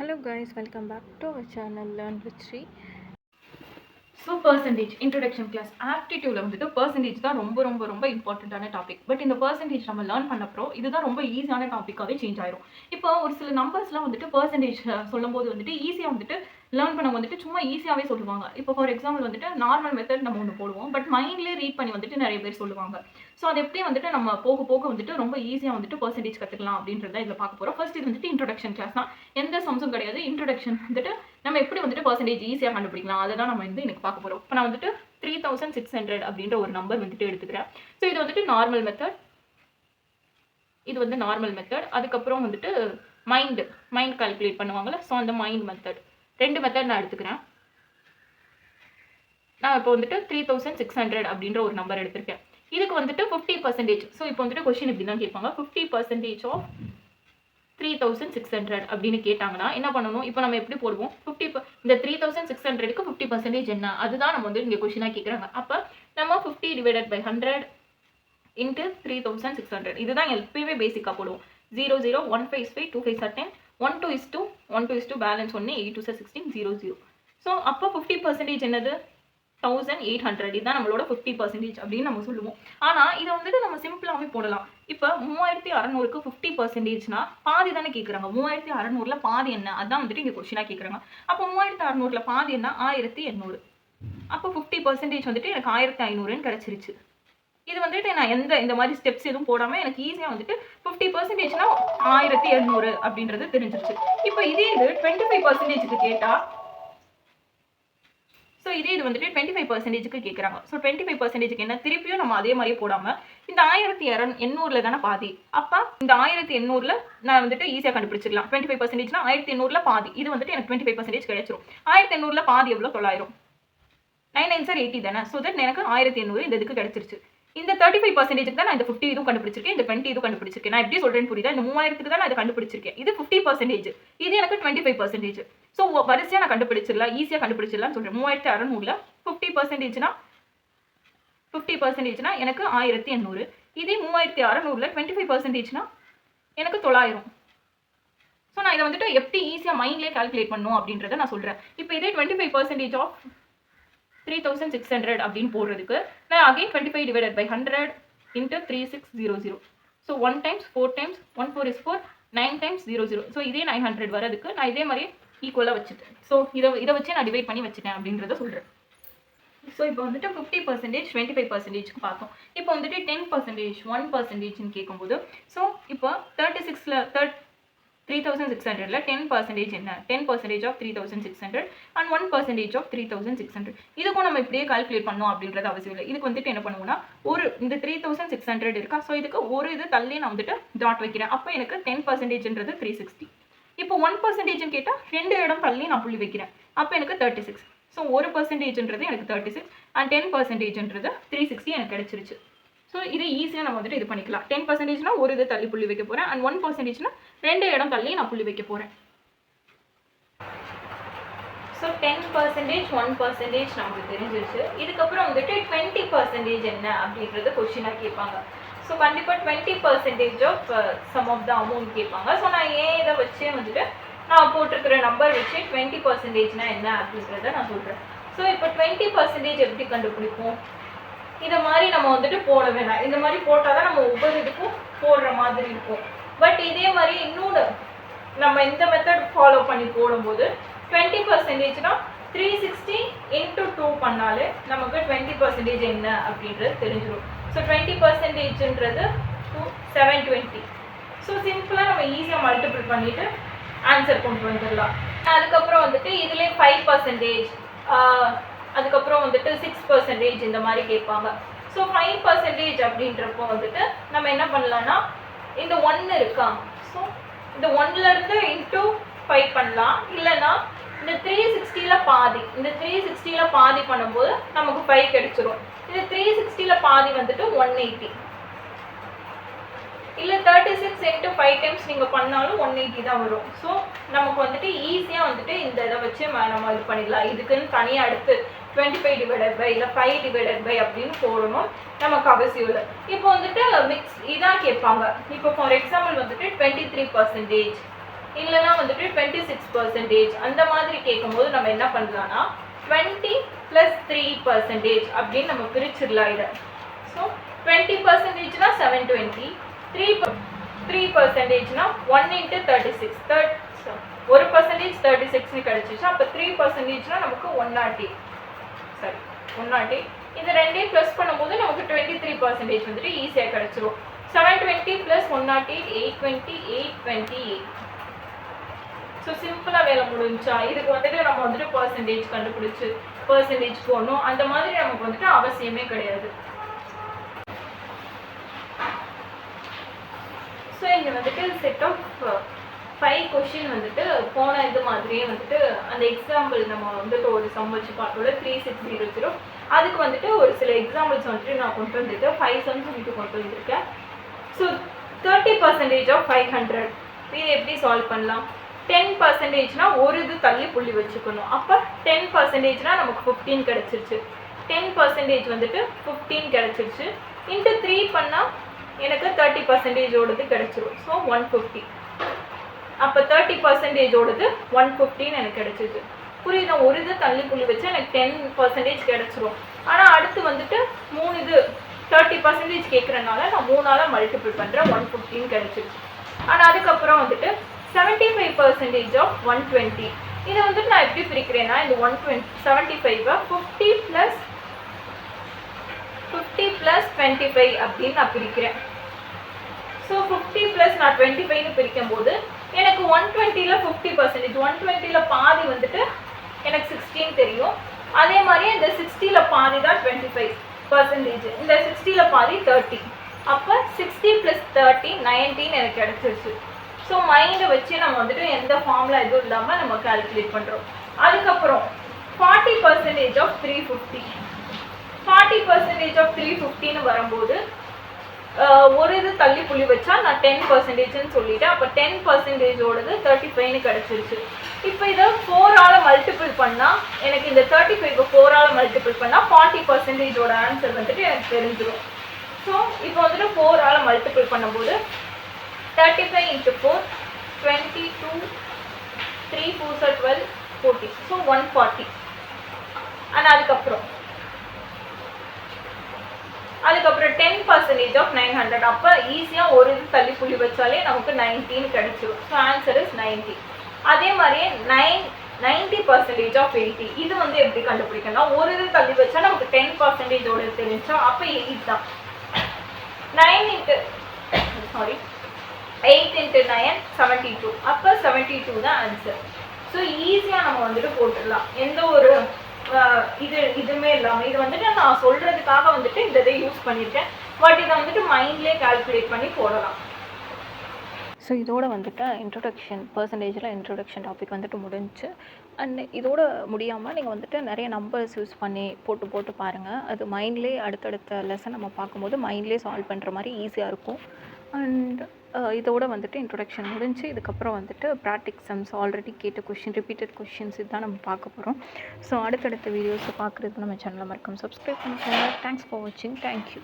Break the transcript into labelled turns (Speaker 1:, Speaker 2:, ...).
Speaker 1: Hello guys, welcome back to our channel Learn with Sri.
Speaker 2: So percentage introduction class ஆப்டிடியூடில் வந்துட்டு percentage தான் ரொம்ப ரொம்ப ரொம்ப இம்பார்ட்டண்ட்டான டாபிக். பட் இந்த பர்சன்டேஜ் நம்ம லேர்ன் பண்ணப்போ இதுதான் ரொம்ப ஈஸியான டாப்பிக்காகவே சேஞ்ச் ஆயிரும். இப்போ ஒரு சில நம்பர்ஸ்லாம் வந்துட்டு பர்சன்டேஜ் சொல்லும்போது வந்துட்டு ஈஸியாக வந்துட்டு லேர்ன் பண்ண வந்துட்டு சும்மா ஈஸியாகவே சொல்லுவாங்க. இப்போ ஃபார் எக்ஸாம்பிள் வந்துட்டு நார்மல் மெத்தட் நம்ம ஒன்று போடுவோம், பட் மைண்ட்லேயே ரீட் பண்ணி வந்துட்டு நிறைய பேர் சொல்லுவாங்க. ஸோ அது எப்படி வந்துட்டு நம்ம போக போக வந்துட்டு ரொம்ப ஈஸியாக வந்துட்டு பர்சன்டேஜ் கற்றுக்கலாம் அப்படின்றத இதில் பார்க்க போகிறோம். ஃபர்ஸ்ட் இது வந்துட்டு இன்ட்ரடக்ஷன் கிளாஸ் தான், எந்த சம்ஸும் கிடையாது. இன்ட்ரடக்ஷன் வந்துட்டு நம்ம எப்படி வந்துட்டு பர்சன்டேஜ் ஈஸியாக கண்டுபிடிக்கலாம் அதை தான் நம்ம வந்து எனக்கு பார்க்க போகிறோம். இப்போ நான் வந்துட்டு 3600 அப்படின்ற ஒரு நம்பர் வந்துட்டு எடுத்துக்கிறேன். ஸோ இது வந்துட்டு நார்மல் மெத்தட், இது வந்து நார்மல் மெத்தட். அதுக்கப்புறம் வந்துட்டு மைண்ட் கால்குலேட் பண்ணுவாங்கள்ல, ஸோ அந்த மைண்ட் மெத்தட், ரெண்டு மெத்தட் நான் எடுத்துக்கிறேன். நான் இப்போ வந்துட்டு 3600 அப்படின்ற ஒரு நம்பர் எடுத்திருக்கேன். இதுக்கு வந்துட்டு 50%. ஸோ இப்போ வந்துட்டு கொஸ்டின் இப்படி தான் கேட்பாங்க, 50% ஆஃப் 3600 அப்படின்னு கேட்டாங்கன்னா என்ன பண்ணணும்? இப்போ நம்ம எப்படி போடுவோம்? இந்த 3600க்கு 50% என்ன, அதுதான் நம்ம வந்து இங்கே கொஸ்டினாக கேட்குறாங்க. அப்போ நம்ம 50 டிவைடட் பை 100 இன்ட்டு 3600, இதுதான் எப்பயுமே பேசிக்காக போடுவோம். 0 0 1 5 5 2 5 10 1 2 is 2 1 2 is 2 பேலன்ஸ் 1 8 2 16 0 0. ஸோ அப்போ 50% என்னது? 1800. இதுதான் நம்மளோட 50% அப்படின்னு நம்ம சொல்லுவோம். ஆனால் இதை வந்துட்டு நம்ம சிம்பிளாகவே போடலாம். இப்போ 3600க்கு 50%னா பாதி தானே கேட்குறாங்க. 3600ல் பாதி என்ன, அதான் வந்துட்டு இங்கே கொஸ்டினாக கேட்குறாங்க. அப்போ 3600ல் பாதி என்ன? 1800. அப்போ 50% வந்துட்டு எனக்கு 1500ன்னு கிடச்சிருச்சு. இது வந்துட்டு நான் இந்த மாதிரி ஸ்டெப்ஸ் எதுவும் போடாமல் எனக்கு ஈஸியாக வந்துட்டு 50%னா 1800 அப்படின்றது தெரிஞ்சிருச்சு. இப்போ இதே இது 25%க்கு கேட்டால், ஸோ இதே இது வந்துட்டு 25%க்கு கேட்குறாங்க. ஸோ 25%க்கு என்ன, திருப்பியும் நம்ம அதே மாதிரியே போடாமல் இந்த 1800 தானே பாதி. அப்போ இந்த 1800 நான் வந்துட்டு ஈஸியாக கண்டுபிடிச்சிடலாம். 25%னா 1800 பாதி, இது வந்துட்டு எனக்கு 25% கிடைச்சிரும். 1800 பாதி எவ்வளோ? 900. 9 9 சார் 80 தானே. ஸோ தட் எனக்கு 1800 இந்த இதுக்கு கிடைச்சிருச்சு. இந்த 35%க்கு தான் நான் இந்த 50 இதுவும் கண்டுபிடிச்சிருக்கேன், இந்த 20 இதுவும் கண்டுபிடிச்சிருக்கேன். நான் எப்படி சொல்கிறேன்னு புரியுதா? இந்த 3000க்கு தான் நான் இதை கண்டுபிடிச்சிருக்கேன். இது 50%, இது எனக்கு 25%. ஸோ வரிசையாக நான் கண்டுபிடிச்சிடலாம், ஈஸியாக கண்டுபிடிச்சிடலாம்னு சொல்கிறேன். 3600ல் 50%னா எனக்கு 1800. இதே 3600ல் 25%னா எனக்கு 900. ஸோ நான் இதை வந்துட்டு எப்படி ஈஸியாக மைண்ட்லேயே கால்குலேட் பண்ணணும் அப்படின்றத நான் சொல்கிறேன். இப்போ இதே 25% ஆஃப் 3600 அப்படின்னு போடுறதுக்கு நான் again 25 divided by 100 into 3600. So 1 times 4 times 1 4 is 4 9 times 0 0. So இதே 900 வரதுக்கு நான் இதே மாதிரி ஈக்குவலாக வச்சுட்டேன். ஸோ இதை வச்சு நான் டிவைட் பண்ணி வச்சுட்டேன் அப்படின்றத சொல்கிறேன். ஸோ இப்போ வந்துட்டு 50% 25%க்கு பார்த்தோம். இப்போ வந்துட்டு 10% 1%ன்னு கேட்கும்போது, ஸோ இப்போ 3600ல் 10% என்ன? 10% ஆஃப் 3600 அண்ட் 1% ஆஃப் 3600. இதுக்கும் நம்ம இப்படியே கால்குலேட் பண்ணோம் அப்படின்றது அவசியம் இல்லை. இதுக்கு வந்துட்டு என்ன பண்ணுவோம்னா, இந்த 3600 இருக்கா, ஸோ இதுக்கு ஒரு இது தள்ளி நான் வந்துட்டு டாட் வைக்கிறேன். அப்போ எனக்கு 10%ன்றது 360. இப்போ 1%ன்னு கேட்டால் 2 இடம் தள்ளி நான் புள்ளி வைக்கிறேன். அப்போ எனக்கு 36. ஸோ 1%ன்றது எனக்கு 36 அண்ட் 10%ன்றது 360 எனக்கு கிடைச்சிருச்சு. ஸோ இதை ஈஸியாக நம்ம வந்துட்டு இது பண்ணிக்கலாம். 10%னா ஒரு இது தள்ளி புள்ளி வைக்க போகிறேன், அண்ட் 1%னா 2 இடம் தள்ளி நான் புள்ளி வைக்க போகிறேன். ஸோ 10% 1% நமக்கு தெரிஞ்சிருச்சு. இதுக்கப்புறம் வந்துட்டு 20% என்ன அப்படின்றது கொஸ்டினாக கேட்பாங்க. ஸோ கண்டிப்பாக 20% of sum of the amount கேட்பாங்க. ஸோ நான் இதை வச்சே வந்துட்டு நான் போட்டிருக்கிற நம்பர் வச்சு 20%னா என்ன அப்படின்றத நான் சொல்கிறேன். ஸோ இப்போ 20% எப்படி கண்டுபிடிப்போம்? இதை மாதிரி நம்ம வந்துட்டு போட வேணாம். இந்த மாதிரி போட்டால் தான் நம்ம ஒவ்வொரு இதுக்கும் போடுற மாதிரி இருக்கும். பட் இதே மாதிரி இன்னொன்று நம்ம இந்த மெத்தட் ஃபாலோ பண்ணி போடும்போது 20%னா 360 இன்ட்டு 2 பண்ணாலே நமக்கு 20% என்ன அப்படின்றது தெரிஞ்சிடும். ஸோ 20%ன்றது 720. ஸோ சிம்பிளாக நம்ம ஈஸியாக மல்டிபிள் பண்ணிவிட்டு ஆன்சர் கொண்டு வந்துடலாம். அதுக்கப்புறம் வந்துட்டு இதுலேயே 5%, அதுக்கப்புறம் வந்துட்டு 6% இந்த மாதிரி கேட்பாங்க. ஸோ 5% அப்படின்றப்போ வந்துட்டு நம்ம என்ன பண்ணலாம்னா, இந்த 1 இருக்கா, ஸோ இந்த 1லேருந்து இன்ட்டு 5 பண்ணலாம். இல்லைன்னா இந்த 360ல் பாதி, இந்த 360ல் பாதி பண்ணும்போது நமக்கு 5 கிடைச்சிரும். இந்த 360ல் பாதி வந்துட்டு 180. இல்லை 36 இன்ட்டு 5 டைம்ஸ் நீங்கள் பண்ணாலும் 180 தான் வரும். ஸோ நமக்கு வந்துட்டு ஈஸியாக வந்துட்டு இந்த இதை வச்சு நம்ம இது பண்ணிடலாம். இதுக்குன்னு தனியாக எடுத்து 25 டிவைடட் பை இல்லை 5 டிவைடட் பை அப்படின்னு போடணும் நமக்கு அவசியம் இல்லை. இப்போ வந்துட்டு இதான் கேட்பாங்க. இப்போ ஃபார் எக்ஸாம்பிள் வந்துட்டு 23%, இல்லைனா வந்துட்டு 26% அந்த மாதிரி கேட்கும்போது நம்ம என்ன பண்ணலாம்னா 20 + 3% அப்படின்னு நம்ம பிரிச்சிடலாம் இதை. ஸோ 20%னா 720, 3%னா 1 × 36, ஒரு பர்சன்டேஜ் 36 கிடைச்சிச்சு. அப்போ 3%னா நமக்கு 108, சாரி 108. இது ரெண்டையும் ப்ளஸ் பண்ணும்போது நமக்கு 23% வந்துட்டு ஈஸியாக கிடைச்சிரும். 720 + 108, 820, 828. ஸோ சிம்பிளாக வேலை முடிஞ்சா. இதுக்கு வந்துட்டு நம்ம வந்துட்டு பர்சன்டேஜ் கண்டுபிடிச்சு பர்சன்டேஜ் போடணும் அந்த மாதிரி நமக்கு வந்துட்டு அவசியமே கிடையாது. ஸோ இங்கே வந்துட்டு செட் ஆஃப் 5 கொஷின் வந்துட்டு போன இது மாதிரியே வந்துட்டு அந்த எக்ஸாம்பிள் நம்ம வந்துட்டு ஒரு சம் வச்சு பார்த்தோம்ல 3600, அதுக்கு வந்துட்டு ஒரு சில எக்ஸாம்பிள்ஸ் வந்துட்டு நான் கொண்டு வந்திருக்கேன். 5 சம்ஸ் வந்துட்டு கொண்டு வந்திருக்கேன். ஸோ 30% ஆஃப் 500 இது எப்படி சால்வ் பண்ணலாம்? 10%னா ஒரு இது தள்ளி புள்ளி வச்சுக்கணும். அப்போ 10%னா நமக்கு 15 கிடைச்சிருச்சு. 10% வந்துட்டு 15 கிடைச்சிருச்சு. இன்ட்டு 3 பண்ணால் எனக்கு 30%ஓடது கிடைச்சிரும். ஸோ 150. அப்போ 30%ஓடது 115 எனக்கு கிடைச்சிருச்சு. புரியுதா? ஒரு இது தள்ளி புள்ளி வச்சு எனக்கு 10% கிடைச்சிரும். ஆனால் அடுத்து வந்துட்டு 3 இது 30% கேட்குறனால நான் 3ஆல் மல்டிபிள் பண்ணுறேன், 115 கிடைச்சிருச்சு. ஆனால் அதுக்கப்புறம் வந்துட்டு 75% ஆஃப் 120 இதை வந்துட்டு நான் எப்படி பிரிக்கிறேன்னா இந்த 75 50 + 25 அப்படின்னு நான் பிரிக்கிறேன். ஸோ 50 + நான் 25ன்னு பிரிக்கும் போது எனக்கு 120ல் 50%, 120ல் பாதி வந்துட்டு எனக்கு 16 தெரியும். அதே மாதிரி இந்த 60ல் பாதி தான் 25%, இந்த 60ல் பாதி 30. அப்போ 60 + 30 19 எனக்கு கிடைச்சிருச்சு. ஸோ மைண்டை வச்சு நம்ம வந்துட்டு எந்த ஃபார்முலா எதுவும் இல்லாமல் நம்ம கால்குலேட் பண்ணுறோம். அதுக்கப்புறம் 40% ஆஃப் 350, 40% ஆஃப் 350ன்னு வரும்போது ஒரு இது தள்ளி புள்ளி வச்சா நான் 10%ன்னு சொல்லிட்டேன். அப்போ 10%ஓடது 35ன்னு கிடச்சிருச்சு. இப்போ இதை 4ஆல் மல்டிபிள் பண்ணால் எனக்கு இந்த 35 4ஆல் மல்டிபிள் பண்ணால் 40%ஓட ஆன்சர் வந்துட்டு எனக்கு தெரிஞ்சிடும். ஸோ இப்போ வந்துட்டு 4ஆல் மல்டிபிள் பண்ணும்போது 35 × 4 22, 3 4s are 12, 40. ஸோ 140. அண்ட் அதுக்கப்புறம் 10% ஆஃப் 900. அப்போ ஈஸியாக ஒரு இது தள்ளி புள்ளி வச்சாலே நமக்கு 19 கிடைச்சிடும். So answer is 90. அதே மாதிரியே 90% ஆஃப் 80 இது வந்து எப்படி கண்டுபிடிக்கணும்? ஒரு இது தள்ளி வச்சா நமக்கு 10%ஓட தெரிஞ்சா அப்போ 8 தான். 8 × 9 72. அப்போ 72 தான் ஆன்சர். ஸோ ஈஸியாக நம்ம வந்துட்டு போட்டுடலாம், எந்த ஒரு இதுவுமே இல்லாமல். இது வந்துட்டு நான் சொல்கிறதுக்காக வந்துட்டு இந்த இதை யூஸ் பண்ணியிருக்கேன். பட் இதை வந்துட்டு மைண்ட்லேயே கால்குலேட் பண்ணி போடலாம்.
Speaker 1: ஸோ இதோட வந்துட்டு பர்சன்டேஜில் இன்ட்ரொடக்ஷன் டாபிக் வந்துட்டு முடிஞ்சு. அண்ட் இதோட முடியாமல் நீங்கள் வந்துட்டு நிறைய நம்பர்ஸ் யூஸ் பண்ணி போட்டு பாருங்கள். அது மைண்ட்லேயே அடுத்தடுத்த லெசன் நம்ம பார்க்கும்போது மைண்ட்லேயே சால்வ் பண்ணுற மாதிரி ஈஸியாக இருக்கும். அண்ட் இதோட வந்துட்டு இன்ட்ரொடக்ஷன் முடிஞ்சு. இதுக்கப்புறம் வந்துட்டு ப்ராக்டிஸ் சம்ஸ், ஆல்ரெடி கேட்ட கொஷின், ரிப்பீட்டட் கொஷின்ஸ் இதுதான் நம்ம பார்க்க போகிறோம். ஸோ அடுத்தடுத்த வீடியோஸை பார்க்குறதுக்கு நம்ம சேனலை மறக்காம சப்ஸ்கிரைப் பண்ணிக்கோங்க. தேங்க்ஸ் ஃபார் வாட்சிங். தேங்க்யூ.